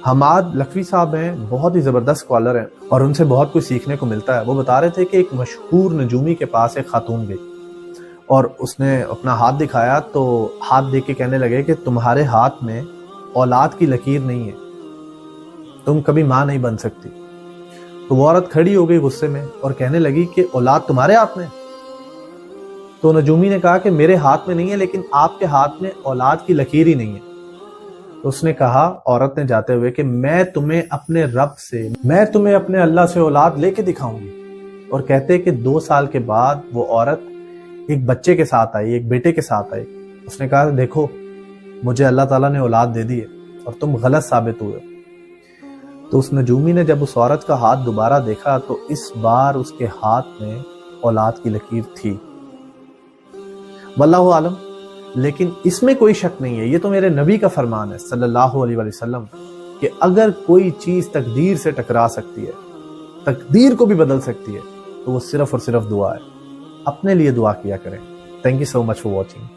حماد لکھوی صاحب ہیں، بہت ہی زبردست اسکالر ہیں اور ان سے بہت کچھ سیکھنے کو ملتا ہے۔ وہ بتا رہے تھے کہ ایک مشہور نجومی کے پاس ایک خاتون گئی اور اس نے اپنا ہاتھ دکھایا تو ہاتھ دیکھ کے کہنے لگے کہ تمہارے ہاتھ میں اولاد کی لکیر نہیں ہے، تم کبھی ماں نہیں بن سکتی۔ تو وہ عورت کھڑی ہو گئی غصے میں اور کہنے لگی کہ اولاد تمہارے ہاتھ میں؟ تو نجومی نے کہا کہ میرے ہاتھ میں نہیں ہے، لیکن آپ کے ہاتھ میں اولاد کی لکیر ہی نہیں ہے۔ تو اس نے کہا، عورت نے جاتے ہوئے، کہ میں تمہیں اپنے رب سے، میں تمہیں اپنے اللہ سے اولاد لے کے دکھاؤں گی۔ اور کہتے کہ 2 سال کے بعد وہ عورت ایک بچے کے ساتھ آئی، ایک بیٹے کے ساتھ آئی۔ اس نے کہا، دیکھو مجھے اللہ تعالیٰ نے اولاد دے دی ہے اور تم غلط ثابت ہوئے۔ تو اس نجومی نے جب اس عورت کا ہاتھ دوبارہ دیکھا تو اس بار اس کے ہاتھ میں اولاد کی لکیر تھی۔ واللہ عالم، لیکن اس میں کوئی شک نہیں ہے، یہ تو میرے نبی کا فرمان ہے صلی اللہ علیہ وسلم کہ اگر کوئی چیز تقدیر سے ٹکرا سکتی ہے، تقدیر کو بھی بدل سکتی ہے، تو وہ صرف اور صرف دعا ہے۔ اپنے لیے دعا کیا کریں۔ Thank you so much for watching.